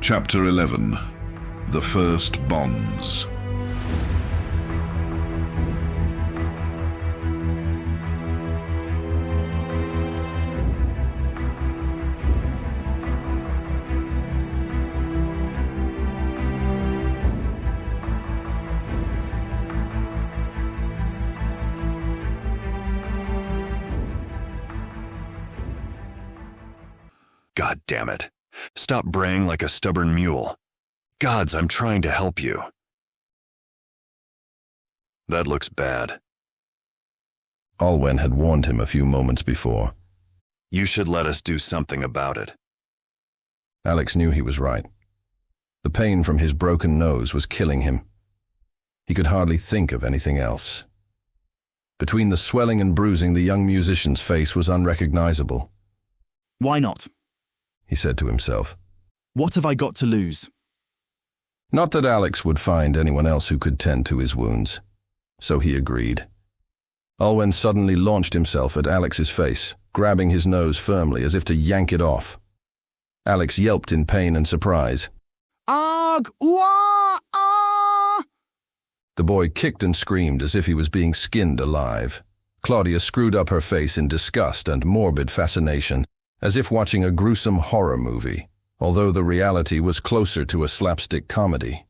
Chapter 11. The First Bonds. God damn it. Stop braying like a stubborn mule. Gods, I'm trying to help you. That looks bad. Alwen had warned him a few moments before. You should let us do something about it. Alex knew he was right. The pain from his broken nose was killing him. He could hardly think of anything else. Between the swelling and bruising, the young musician's face was unrecognizable. Why not? He said to himself. What have I got to lose? Not that Alex would find anyone else who could tend to his wounds. So he agreed. Alwen suddenly launched himself at Alex's face, grabbing his nose firmly as if to yank it off. Alex yelped in pain and surprise. Arg! Wah! Ah! The boy kicked and screamed as if he was being skinned alive. Claudia screwed up her face in disgust and morbid fascination, as if watching a gruesome horror movie, although the reality was closer to a slapstick comedy.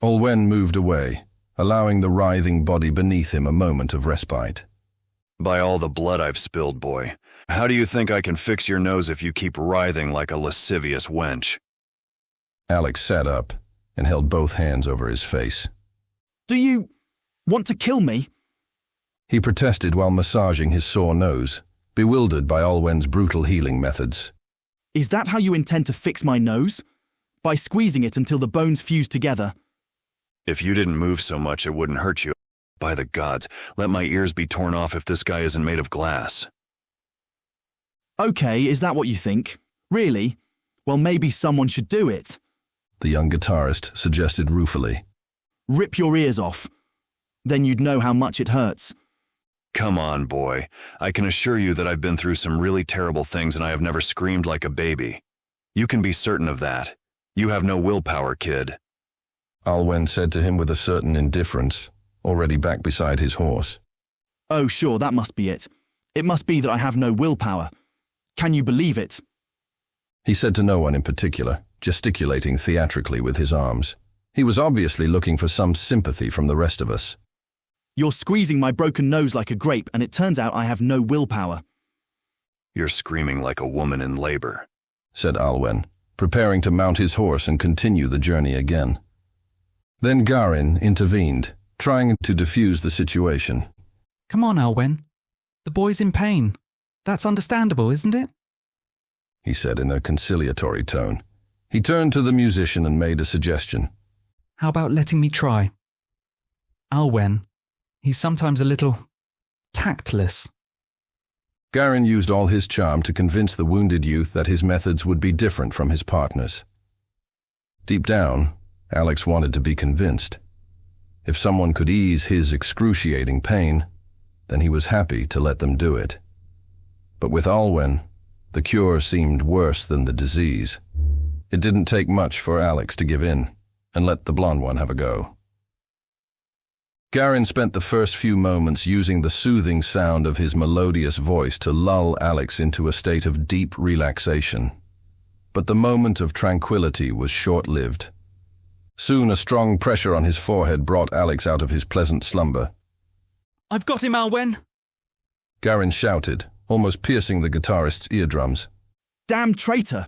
Alwen moved away, allowing the writhing body beneath him a moment of respite. By all the blood I've spilled, boy, how do you think I can fix your nose if you keep writhing like a lascivious wench? Alex sat up and held both hands over his face. Do you want to kill me? He protested while massaging his sore nose, bewildered by Alwen's brutal healing methods. Is that how you intend to fix my nose? By squeezing it until the bones fuse together? If you didn't move so much, it wouldn't hurt you. By the gods, let my ears be torn off if this guy isn't made of glass. Okay, is that what you think? Really? Well, maybe someone should do it. The young guitarist suggested ruefully. Rip your ears off. Then you'd know how much it hurts. Come on, boy. I can assure you that I've been through some really terrible things and I have never screamed like a baby. You can be certain of that. You have no willpower, kid. Alwen said to him with a certain indifference, already back beside his horse. Oh, sure, that must be it. It must be that I have no willpower. Can you believe it? He said to no one in particular, gesticulating theatrically with his arms. He was obviously looking for some sympathy from the rest of us. You're squeezing my broken nose like a grape, and it turns out I have no willpower. You're screaming like a woman in labor, said Alwen, preparing to mount his horse and continue the journey again. Then Garin intervened, trying to defuse the situation. Come on, Alwen. The boy's in pain. That's understandable, isn't it? He said in a conciliatory tone. He turned to the musician and made a suggestion. How about letting me try? Alwen, he's sometimes a little tactless. Garin used all his charm to convince the wounded youth that his methods would be different from his partner's. Deep down, Alex wanted to be convinced. If someone could ease his excruciating pain, then he was happy to let them do it. But with Alwen, the cure seemed worse than the disease. It didn't take much for Alex to give in and let the blonde one have a go. Garin spent the first few moments using the soothing sound of his melodious voice to lull Alex into a state of deep relaxation. But the moment of tranquility was short-lived. Soon a strong pressure on his forehead brought Alex out of his pleasant slumber. I've got him, Alwen! Garin shouted, almost piercing the guitarist's eardrums. Damn traitor!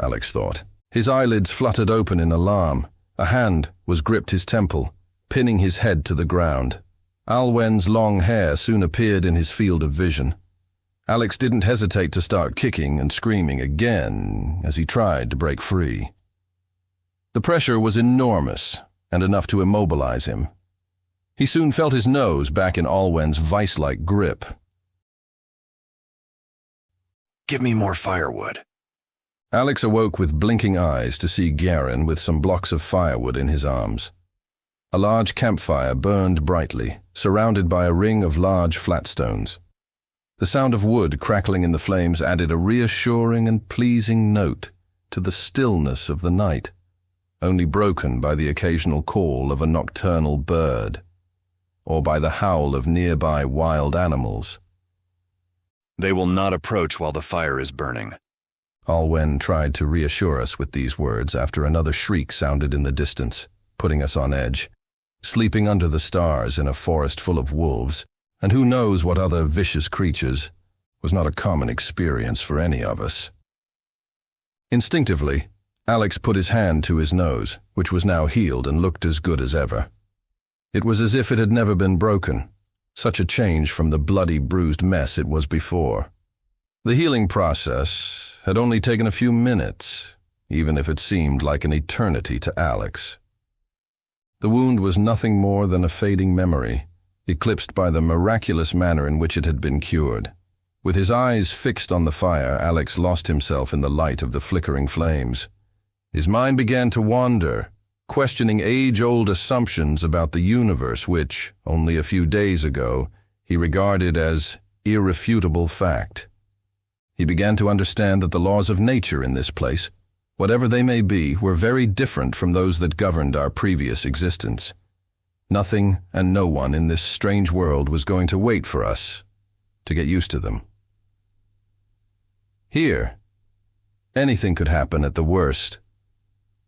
Alex thought. His eyelids fluttered open in alarm. A hand was gripped his temple, pinning his head to the ground. Alwen's long hair soon appeared in his field of vision. Alex didn't hesitate to start kicking and screaming again as he tried to break free. The pressure was enormous and enough to immobilize him. He soon felt his nose back in Alwen's vice-like grip. Give me more firewood. Alex awoke with blinking eyes to see Garin with some blocks of firewood in his arms. A large campfire burned brightly, surrounded by a ring of large flat stones. The sound of wood crackling in the flames added a reassuring and pleasing note to the stillness of the night, only broken by the occasional call of a nocturnal bird, or by the howl of nearby wild animals. They will not approach while the fire is burning. Alwen tried to reassure us with these words after another shriek sounded in the distance, putting us on edge. Sleeping under the stars in a forest full of wolves, and who knows what other vicious creatures, was not a common experience for any of us. Instinctively, Alex put his hand to his nose, which was now healed and looked as good as ever. It was as if it had never been broken, such a change from the bloody, bruised mess it was before. The healing process had only taken a few minutes, even if it seemed like an eternity to Alex. The wound was nothing more than a fading memory, eclipsed by the miraculous manner in which it had been cured. With his eyes fixed on the fire, Alex lost himself in the light of the flickering flames. His mind began to wander, questioning age-old assumptions about the universe which, only a few days ago, he regarded as irrefutable fact. He began to understand that the laws of nature in this place, whatever they may be, were very different from those that governed our previous existence. Nothing and no one in this strange world was going to wait for us to get used to them. Here, anything could happen at the worst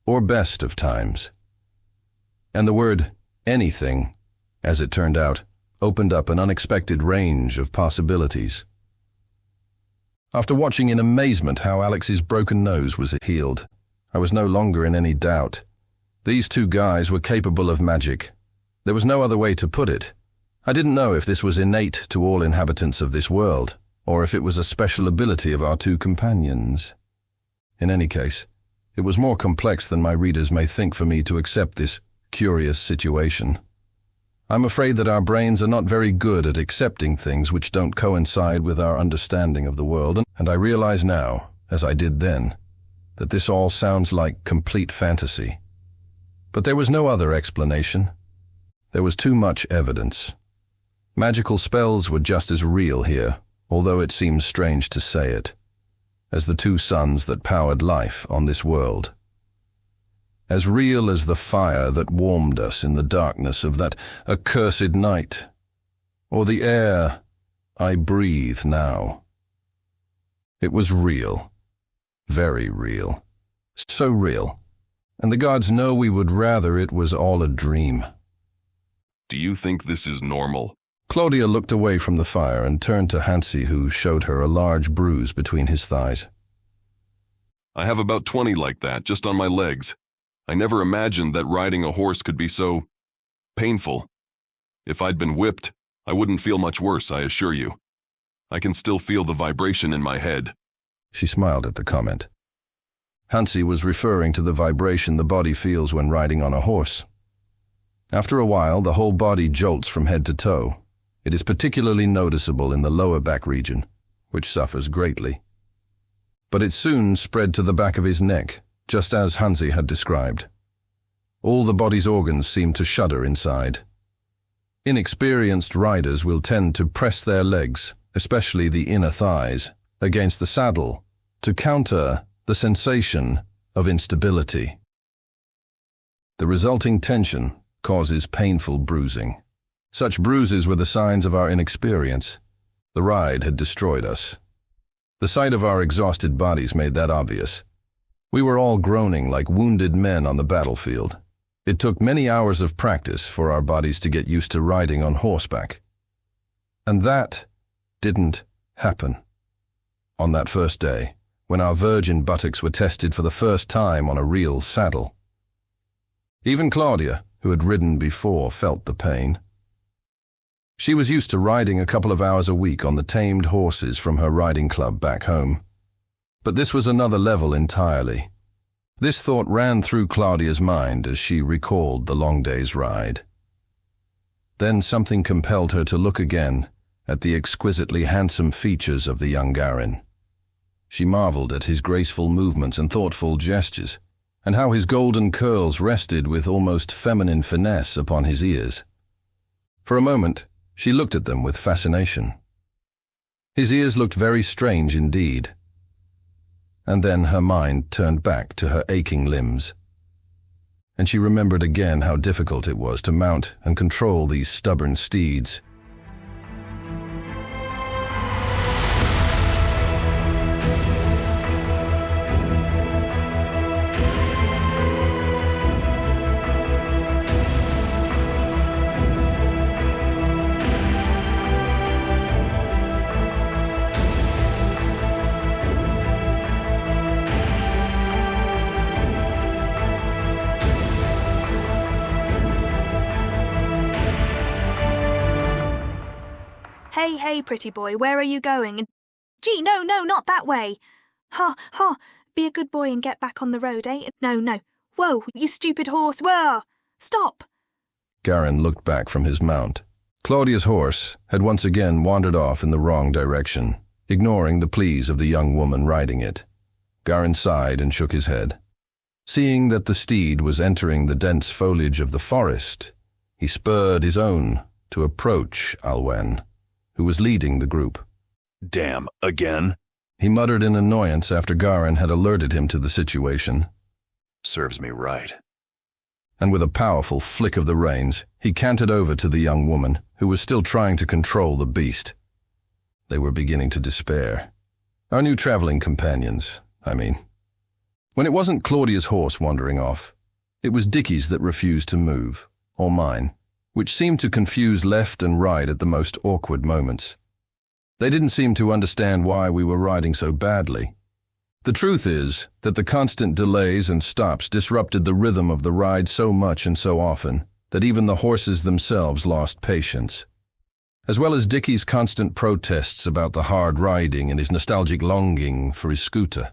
or best of times. And the word anything, as it turned out, opened up an unexpected range of possibilities. After watching in amazement how Alex's broken nose was healed, I was no longer in any doubt. These two guys were capable of magic. There was no other way to put it. I didn't know if this was innate to all inhabitants of this world, or if it was a special ability of our two companions. In any case, it was more complex than my readers may think for me to accept this curious situation. I'm afraid that our brains are not very good at accepting things which don't coincide with our understanding of the world, and I realize now, as I did then, that this all sounds like complete fantasy. But there was no other explanation. There was too much evidence. Magical spells were just as real here, although it seems strange to say it, as the two suns that powered life on this world. As real as the fire that warmed us in the darkness of that accursed night, or the air I breathe now. It was real, very real, so real, and the gods know we would rather it was all a dream. Do you think this is normal? Claudia looked away from the fire and turned to Hansi, who showed her a large bruise between his thighs. I have about 20 like that, just on my legs. I never imagined that riding a horse could be so painful. If I'd been whipped, I wouldn't feel much worse, I assure you. I can still feel the vibration in my head. She smiled at the comment. Hansi was referring to the vibration the body feels when riding on a horse. After a while, the whole body jolts from head to toe. It is particularly noticeable in the lower back region, which suffers greatly. But it soon spread to the back of his neck, just as Hansi had described. All the body's organs seem to shudder inside. Inexperienced riders will tend to press their legs, especially the inner thighs, against the saddle to counter the sensation of instability. The resulting tension causes painful bruising. Such bruises were the signs of our inexperience. The ride had destroyed us. The sight of our exhausted bodies made that obvious. We were all groaning like wounded men on the battlefield. It took many hours of practice for our bodies to get used to riding on horseback. And that didn't happen. On that first day, when our virgin buttocks were tested for the first time on a real saddle. Even Claudia, who had ridden before, felt the pain. She was used to riding a couple of hours a week on the tamed horses from her riding club back home. But this was another level entirely. This thought ran through Claudia's mind as she recalled the long day's ride. Then something compelled her to look again at the exquisitely handsome features of the young Garin. She marveled at his graceful movements and thoughtful gestures, and how his golden curls rested with almost feminine finesse upon his ears. For a moment, she looked at them with fascination. His ears looked very strange indeed. and then her mind turned back to her aching limbs. And she remembered again how difficult it was to mount and control these stubborn steeds. Hey, pretty boy, where are you going? Gee, no, not that way. Ha, be a good boy and get back on the road, eh? No. Whoa, you stupid horse, whoa! Stop! Garin looked back from his mount. Claudia's horse had once again wandered off in the wrong direction, ignoring the pleas of the young woman riding it. Garin sighed and shook his head. Seeing that the steed was entering the dense foliage of the forest, he spurred his own to approach Alwen, who was leading the group. Damn, again? He muttered in annoyance after Garin had alerted him to the situation. Serves me right. And with a powerful flick of the reins, he cantered over to the young woman, who was still trying to control the beast. They were beginning to despair. Our new traveling companions, I mean. When it wasn't Claudia's horse wandering off, it was Dickie's that refused to move, or mine, which seemed to confuse left and right at the most awkward moments. They didn't seem to understand why we were riding so badly. The truth is that the constant delays and stops disrupted the rhythm of the ride so much and so often that even the horses themselves lost patience. As well as Dickie's constant protests about the hard riding and his nostalgic longing for his scooter.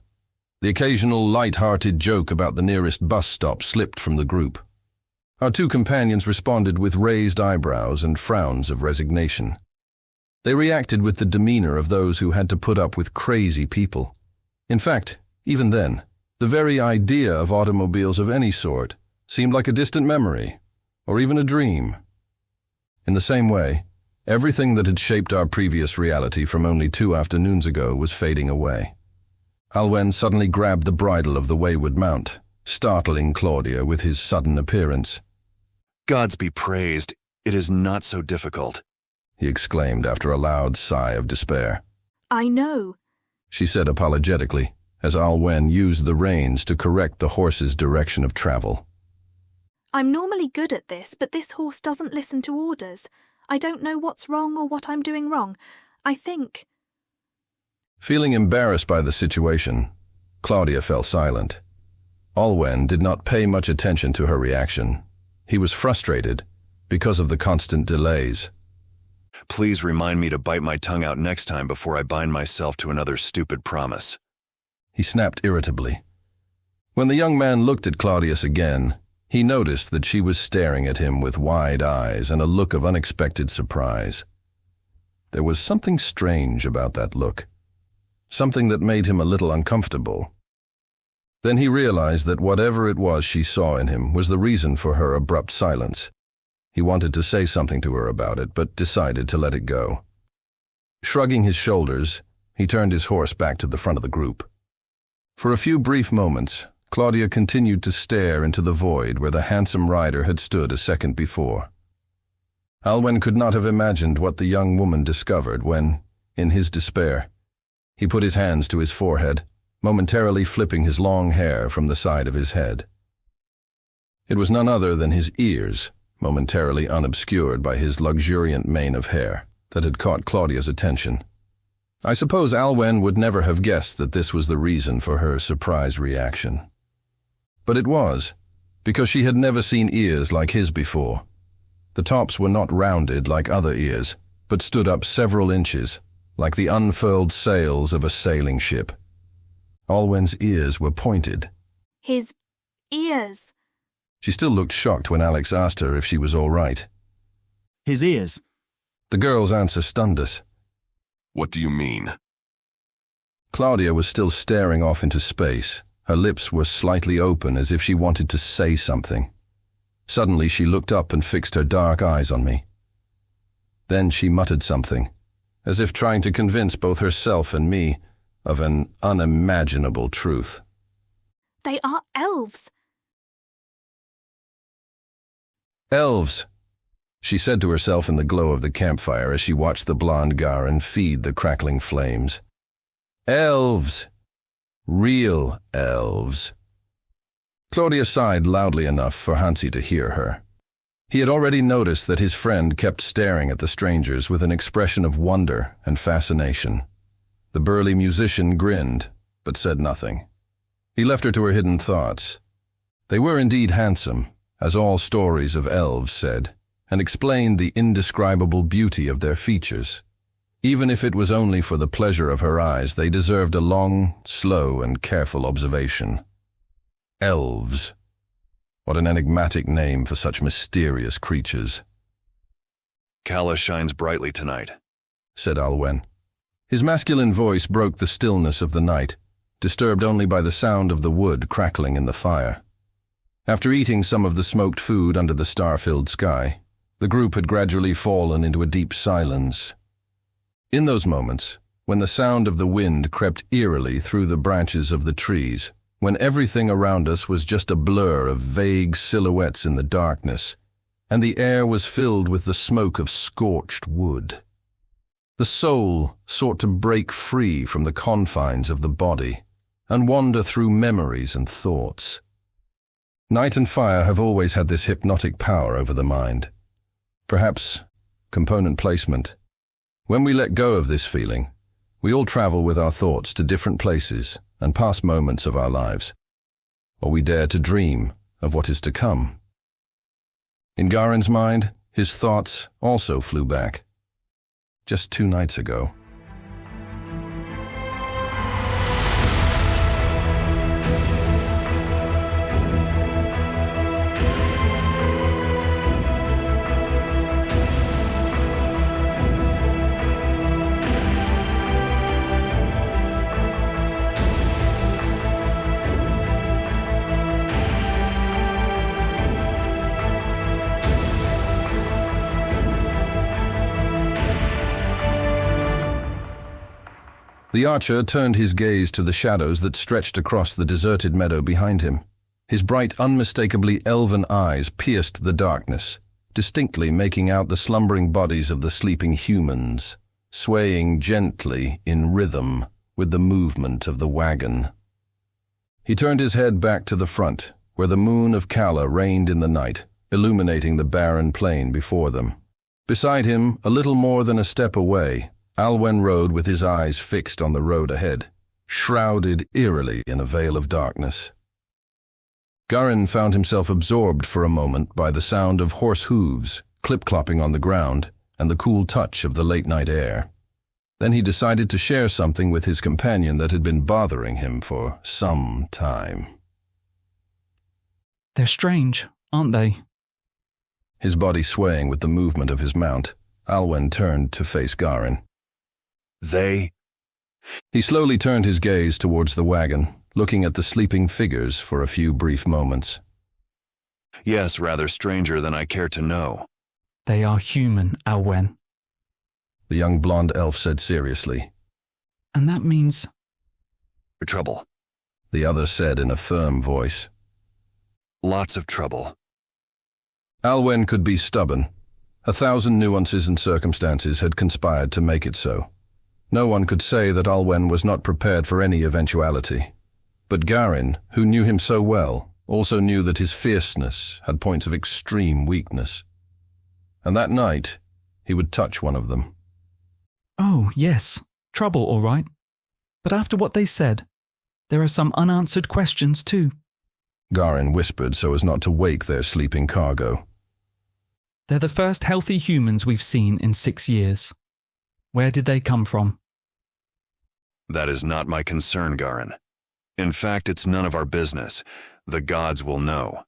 The occasional light-hearted joke about the nearest bus stop slipped from the group. Our two companions responded with raised eyebrows and frowns of resignation. They reacted with the demeanor of those who had to put up with crazy people. In fact, even then, the very idea of automobiles of any sort seemed like a distant memory, or even a dream. In the same way, everything that had shaped our previous reality from only 2 afternoons ago was fading away. Alwen suddenly grabbed the bridle of the wayward mount, startling Claudia with his sudden appearance. Gods be praised, it is not so difficult, he exclaimed after a loud sigh of despair. I know, she said apologetically, as Alwen used the reins to correct the horse's direction of travel. I'm normally good at this, but this horse doesn't listen to orders. I don't know what's wrong or what I'm doing wrong. I think... Feeling embarrassed by the situation, Claudia fell silent. Alwen did not pay much attention to her reaction. He was frustrated because of the constant delays. Please remind me to bite my tongue out next time before I bind myself to another stupid promise, he snapped irritably. When the young man looked at Claudius again, he noticed that she was staring at him with wide eyes and a look of unexpected surprise. There was something strange about that look, something that made him a little uncomfortable. Then he realized that whatever it was she saw in him was the reason for her abrupt silence. He wanted to say something to her about it, but decided to let it go. Shrugging his shoulders, he turned his horse back to the front of the group. For a few brief moments, Claudia continued to stare into the void where the handsome rider had stood a second before. Alwen could not have imagined what the young woman discovered when, in his despair, he put his hands to his forehead, momentarily flipping his long hair from the side of his head. It was none other than his ears, momentarily unobscured by his luxuriant mane of hair, that had caught Claudia's attention. I suppose Alwen would never have guessed that this was the reason for her surprise reaction. But it was, because she had never seen ears like his before. The tops were not rounded like other ears, but stood up several inches, like the unfurled sails of a sailing ship. Alwen's ears were pointed. His ears. She still looked shocked when Alex asked her if she was all right. His ears. The girl's answer stunned us. What do you mean? Claudia was still staring off into space. Her lips were slightly open as if she wanted to say something. Suddenly she looked up and fixed her dark eyes on me. Then she muttered something, as if trying to convince both herself and me of an unimaginable truth. They are elves. Elves, she said to herself in the glow of the campfire as she watched the blonde Garin feed the crackling flames. Elves! Real elves. Claudia sighed loudly enough for Hansi to hear her. He had already noticed that his friend kept staring at the strangers with an expression of wonder and fascination. The burly musician grinned, but said nothing. He left her to her hidden thoughts. They were indeed handsome, as all stories of elves said, and explained the indescribable beauty of their features. Even if it was only for the pleasure of her eyes, they deserved a long, slow, and careful observation. Elves. What an enigmatic name for such mysterious creatures. Kala shines brightly tonight, said Alwen. His masculine voice broke the stillness of the night, disturbed only by the sound of the wood crackling in the fire. After eating some of the smoked food under the star-filled sky, the group had gradually fallen into a deep silence. In those moments, when the sound of the wind crept eerily through the branches of the trees, when everything around us was just a blur of vague silhouettes in the darkness, and the air was filled with the smoke of scorched wood, the soul sought to break free from the confines of the body and wander through memories and thoughts. Night and fire have always had this hypnotic power over the mind. Perhaps component placement. When we let go of this feeling, we all travel with our thoughts to different places and past moments of our lives, or we dare to dream of what is to come. In Garin's mind, his thoughts also flew back. Just 2 nights ago. The archer turned his gaze to the shadows that stretched across the deserted meadow behind him. His bright, unmistakably elven eyes pierced the darkness, distinctly making out the slumbering bodies of the sleeping humans, swaying gently in rhythm with the movement of the wagon. He turned his head back to the front, where the moon of Kala reigned in the night, illuminating the barren plain before them. Beside him, a little more than a step away, Alwen rode with his eyes fixed on the road ahead, shrouded eerily in a veil of darkness. Garin found himself absorbed for a moment by the sound of horse hooves clip-clopping on the ground and the cool touch of the late-night air. Then he decided to share something with his companion that had been bothering him for some time. They're strange, aren't they? His body swaying with the movement of his mount, Alwen turned to face Garin. They? He slowly turned his gaze towards the wagon, looking at the sleeping figures for a few brief moments. Yes, rather stranger than I care to know. They are human, Alwen. The young blonde elf said seriously. And that means... Trouble. The other said in a firm voice. Lots of trouble. Alwen could be stubborn. 1,000 nuances and circumstances had conspired to make it so. No one could say that Alwen was not prepared for any eventuality. But Garin, who knew him so well, also knew that his fierceness had points of extreme weakness. And that night, he would touch one of them. Oh, yes, trouble, all right. But after what they said, there are some unanswered questions too. Garin whispered so as not to wake their sleeping cargo. They're the first healthy humans we've seen in 6 years. Where did they come from? That is not my concern, Garin. In fact, it's none of our business. The gods will know.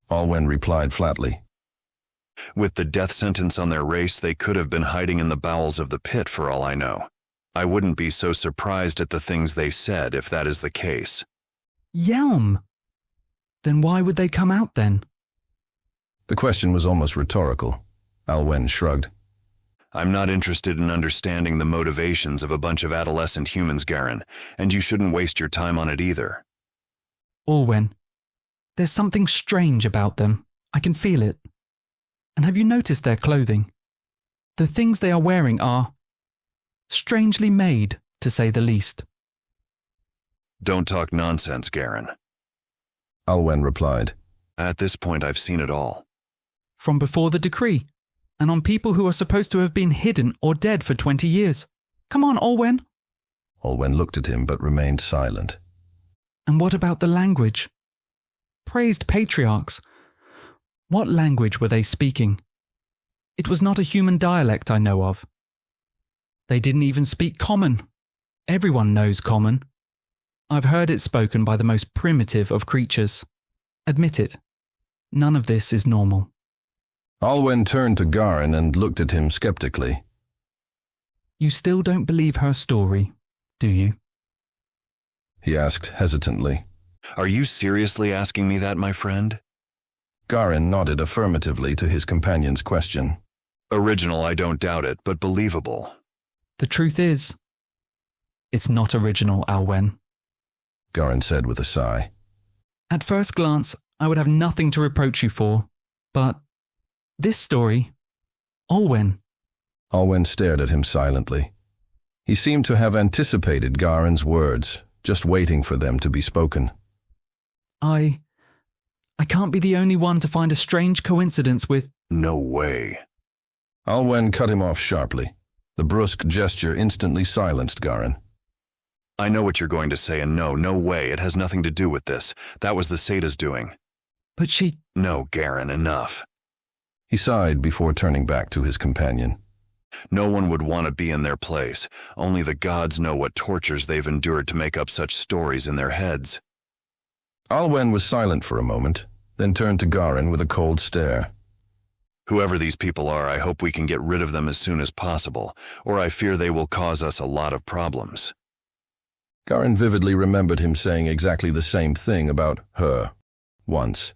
Alwen replied flatly. With the death sentence on their race, they could have been hiding in the bowels of the pit for all I know. I wouldn't be so surprised at the things they said if that is the case. Yelm! Then why would they come out then? The question was almost rhetorical. Alwen shrugged. I'm not interested in understanding the motivations of a bunch of adolescent humans, Garen, and you shouldn't waste your time on it either. Orwen, there's something strange about them. I can feel it. And have you noticed their clothing? The things they are wearing are strangely made, to say the least. Don't talk nonsense, Garen. Alwen replied. At this point, I've seen it all. From before the decree, and on people who are supposed to have been hidden or dead for 20 years. Come on, Orwen. Alwen looked at him but remained silent. And what about the language? Praised patriarchs. What language were they speaking? It was not a human dialect I know of. They didn't even speak Common. Everyone knows Common. I've heard it spoken by the most primitive of creatures. Admit it, none of this is normal. Alwen turned to Garen and looked at him skeptically. You still don't believe her story, do you? He asked hesitantly. Are you seriously asking me that, my friend? Garen nodded affirmatively to his companion's question. Original, I don't doubt it, but believable. The truth is, it's not original, Alwen. Garen said with a sigh. At first glance, I would have nothing to reproach you for, but this story, Alwen. Alwen stared at him silently. He seemed to have anticipated Garen's words, just waiting for them to be spoken. I can't be the only one to find a strange coincidence with... No way. Alwen cut him off sharply. The brusque gesture instantly silenced Garen. I know what you're going to say, and no way, it has nothing to do with this. That was the Seta's doing. But she... No, Garen, enough. He sighed before turning back to his companion. No one would want to be in their place. Only the gods know what tortures they've endured to make up such stories in their heads. Alwen was silent for a moment, then turned to Garen with a cold stare. Whoever these people are, I hope we can get rid of them as soon as possible, or I fear they will cause us a lot of problems. Garen vividly remembered him saying exactly the same thing about her, once.